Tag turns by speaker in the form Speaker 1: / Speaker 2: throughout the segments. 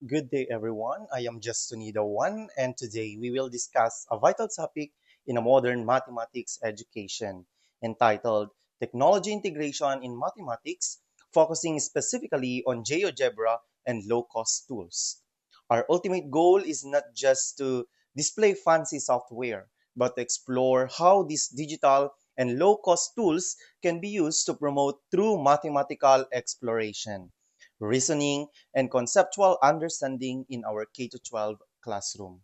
Speaker 1: Good day, everyone. I am Justinido One, and today we will discuss a vital topic in a modern mathematics education entitled Technology Integration in Mathematics, focusing specifically on GeoGebra and low-cost tools. Our ultimate goal is not just to display fancy software, but to explore how these digital and low-cost tools can be used to promote true mathematical exploration, reasoning, and conceptual understanding in our K-12 classroom.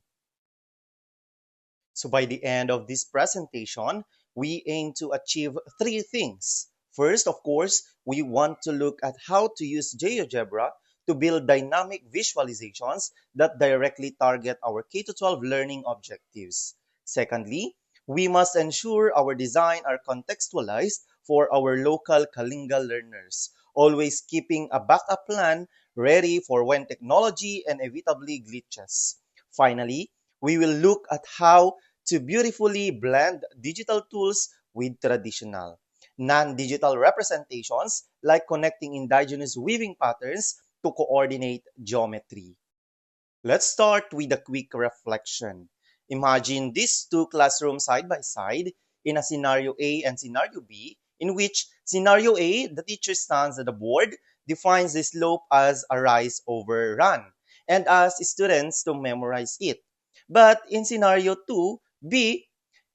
Speaker 1: So by the end of this presentation, we aim to achieve three things. First, of course, we want to look at how to use GeoGebra to build dynamic visualizations that directly target our K-12 learning objectives. Secondly, we must ensure our design are contextualized for our local Kalinga learners, always keeping a backup plan ready for when technology inevitably glitches. Finally, we will look at how to beautifully blend digital tools with traditional, non-digital representations like connecting indigenous weaving patterns to coordinate geometry. Let's start with a quick reflection. Imagine these two classrooms side by side in a scenario A and scenario B, in which scenario A, the teacher stands at the board, defines the slope as a rise over run, and asks students to memorize it. But in scenario 2, B,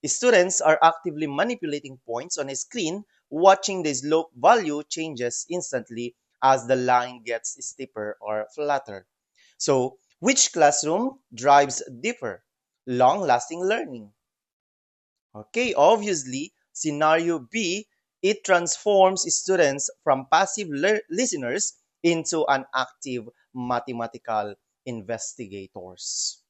Speaker 1: students are actively manipulating points on a screen, watching the slope value changes instantly as the line gets steeper or flatter. So, which classroom drives deeper, long-lasting learning? Okay, obviously, scenario B, it transforms students from passive listeners into an active mathematical investigators.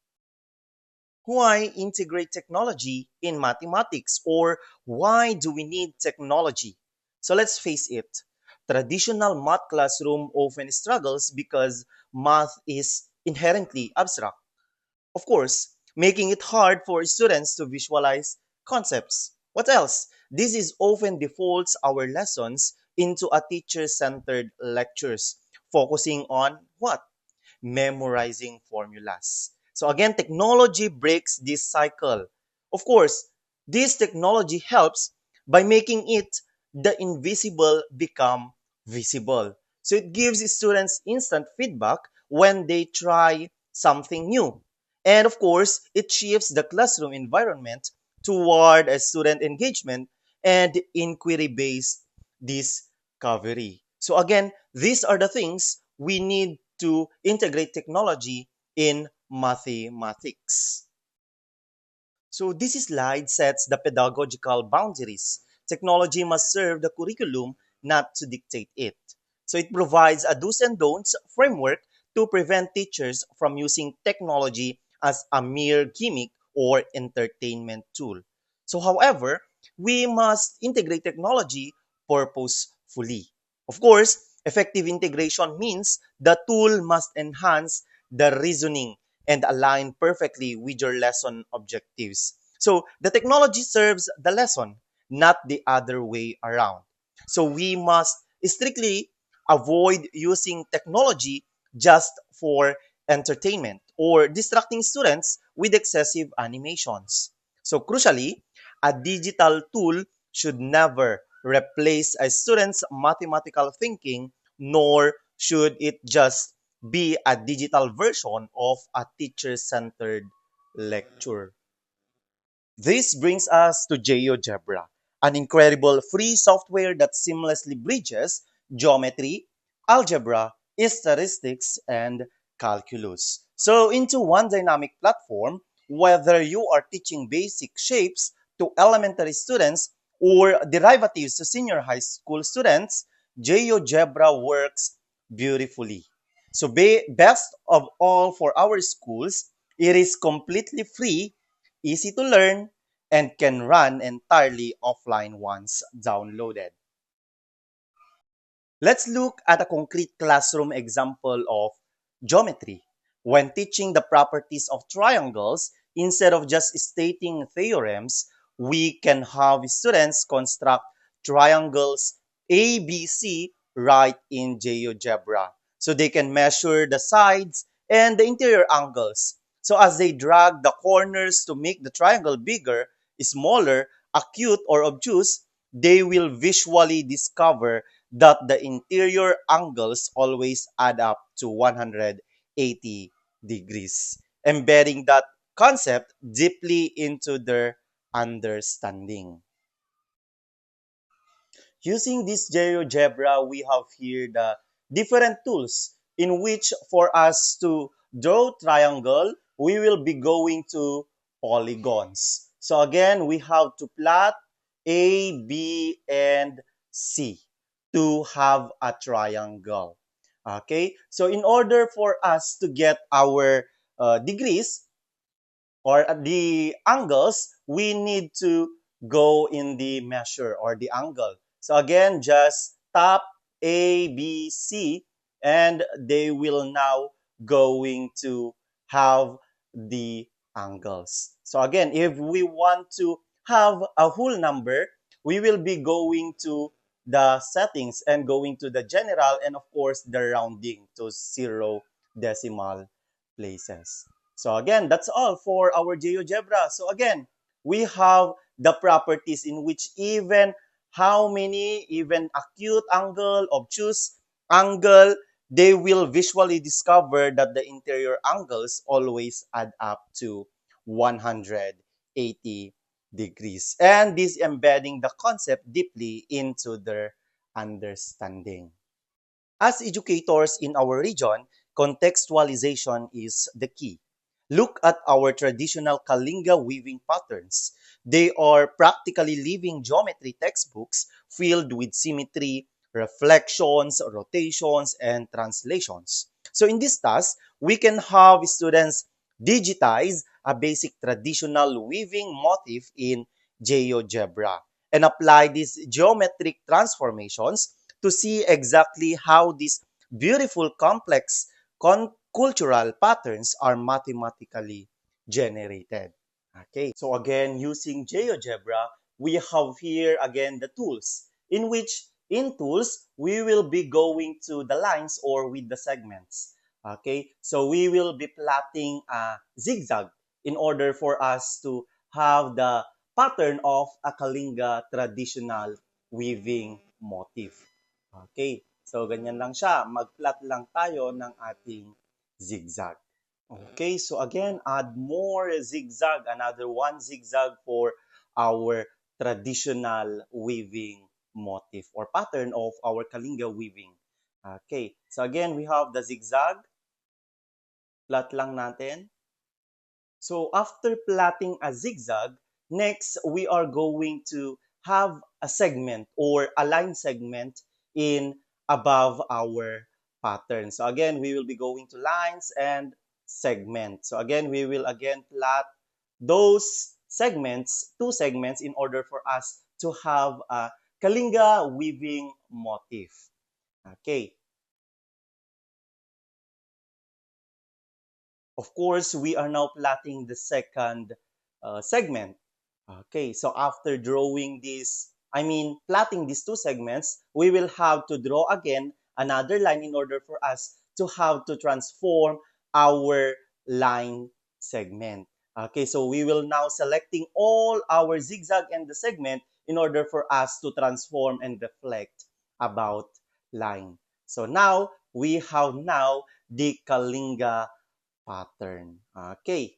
Speaker 1: Why integrate technology in mathematics, or why do we need technology? So let's face it, traditional math classroom often struggles because math is inherently abstract. Of course, making it hard for students to visualize concepts. What else? This is often defaults our lessons into a teacher-centered lectures, focusing on what? Memorizing formulas. So again, technology breaks this cycle. Of course, this technology helps by making it the invisible become visible. So it gives students instant feedback when they try something new. And of course, it shifts the classroom environment toward a student engagement and inquiry-based discovery. So again, these are the things we need to integrate technology in mathematics. So this slide sets the pedagogical boundaries. Technology must serve the curriculum, not to dictate it. So it provides a do's and don'ts framework to prevent teachers from using technology as a mere gimmick or entertainment tool. So however, we must integrate technology purposefully. Of course, effective integration means the tool must enhance the reasoning and align perfectly with your lesson objectives. So the technology serves the lesson, not the other way around. So we must strictly avoid using technology just for entertainment or distracting students with excessive animations. So crucially, a digital tool should never replace a student's mathematical thinking, nor should it just be a digital version of a teacher-centered lecture. This brings us to GeoGebra, an incredible free software that seamlessly bridges geometry, algebra, statistics, and calculus. So into one dynamic platform, whether you are teaching basic shapes to elementary students or derivatives to senior high school students, GeoGebra works beautifully. So best of all for our schools, it is completely free, easy to learn, and can run entirely offline once downloaded. Let's look at a concrete classroom example of geometry. When teaching the properties of triangles, instead of just stating theorems, we can have students construct triangles ABC right in GeoGebra. So they can measure the sides and the interior angles. So as they drag the corners to make the triangle bigger, smaller, acute, or obtuse, they will visually discover that the interior angles always add up to 180 degrees, embedding that concept deeply into their understanding. Using this GeoGebra, we have here the different tools in which for us to draw triangle, we will be going to polygons. So again, we have to plot A, B, and C to have a triangle. Okay, so in order for us to get our degrees, or at the angles, we need to go in the measure or the angle. So again, just tap A, B, C, and they will now going to have the angles. So again, if we want to have a whole number, we will be going to the settings and going to the general and of course the rounding to zero decimal places. So again, that's all for our GeoGebra. So again, we have the properties in which even how many, even acute angle, obtuse angle, they will visually discover that the interior angles always add up to 180 degrees. And this embedding the concept deeply into their understanding. As educators in our region, contextualization is the key. Look at our traditional Kalinga weaving patterns. They are practically living geometry textbooks filled with symmetry, reflections, rotations, and translations. So in this task, we can have students digitize a basic traditional weaving motif in GeoGebra and apply these geometric transformations to see exactly how these beautiful, complex cultural patterns are mathematically generated. Okay, so again, using GeoGebra, we have here again the tools, in which in tools, we will be going to the lines or with the segments. Okay, so we will be plotting a zigzag in order for us to have the pattern of a Kalinga traditional weaving motif. Okay, so ganyan lang siya. Mag-plot lang tayo ng ating zigzag. Okay, so again, add more zigzag, another one zigzag for our traditional weaving motif or pattern of our Kalinga weaving. Okay, so again, we have the zigzag. Plot lang natin. So after plotting a zigzag, next we are going to have a segment or a line segment in above our pattern. So again, we will be going to lines and segment. So again, we will again plot those segments, two segments in order for us to have a Kalinga weaving motif. Okay. Of course, we are now plotting the second segment. Okay, so after drawing this, plotting these two segments, we will have to draw again another line in order for us to have to transform our line segment. Okay, so we will now selecting all our zigzag and the segment in order for us to transform and reflect about line. So now, we have now the Kalinga pattern. Okay.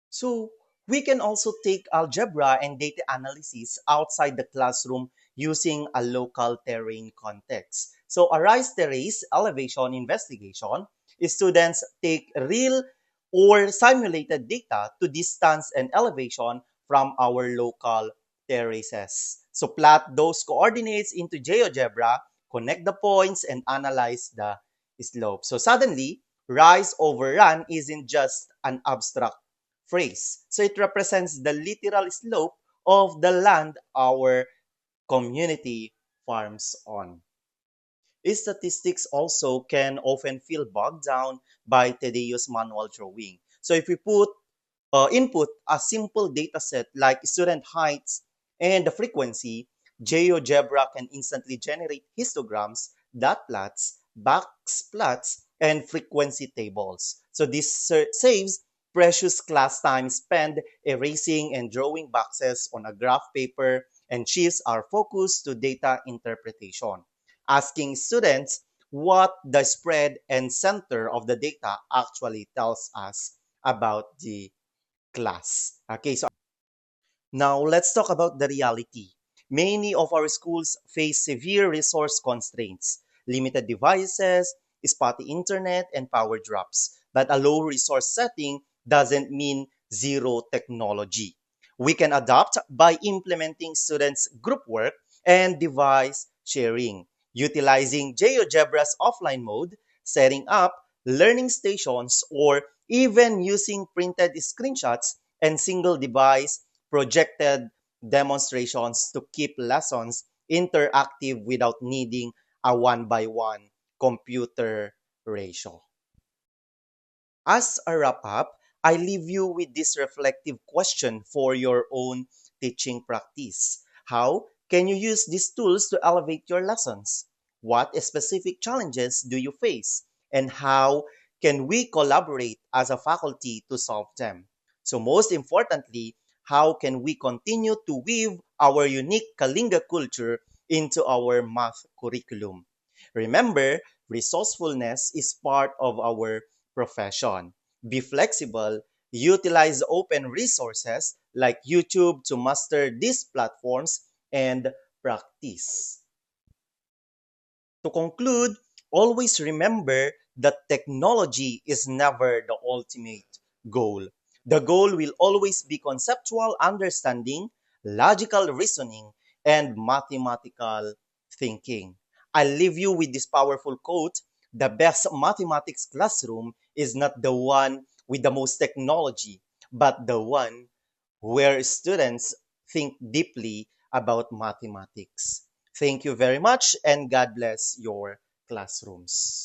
Speaker 1: So we can also take algebra and data analysis outside the classroom using a local terrain context. So a rise terrace elevation investigation, students take real or simulated data to distance and elevation from our local terraces. So plot those coordinates into GeoGebra, connect the points, and analyze the slope. So suddenly, rise over run isn't just an abstract phrase. So it represents the literal slope of the land our community farms on. Statistics also can often feel bogged down by tedious manual drawing. So if we input a simple data set like student heights and the frequency, GeoGebra can instantly generate histograms, dot plots, box plots, and frequency tables. So this saves precious class time spent erasing and drawing boxes on a graph paper and shifts our focus to data interpretation, asking students what the spread and center of the data actually tells us about the class. Okay, so now let's talk about the reality. Many of our schools face severe resource constraints, limited devices, spotty internet, and power drops. But a low resource setting doesn't mean zero technology. We can adapt by implementing students' group work and device sharing, utilizing GeoGebra's offline mode, setting up learning stations, or even using printed screenshots and single device projected demonstrations to keep lessons interactive without needing a one-by-one computer ratio. As a wrap up, I leave you with this reflective question for your own teaching practice. How can you use these tools to elevate your lessons? What specific challenges do you face? And how can we collaborate as a faculty to solve them? So, most importantly, how can we continue to weave our unique Kalinga culture into our math curriculum? Remember, resourcefulness is part of our profession. Be flexible, utilize open resources like YouTube to master these platforms, and practice. To conclude, always remember that technology is never the ultimate goal. The goal will always be conceptual understanding, logical reasoning, and mathematical thinking. I'll leave you with this powerful quote: the best mathematics classroom is not the one with the most technology, but the one where students think deeply about mathematics. Thank you very much and God bless your classrooms.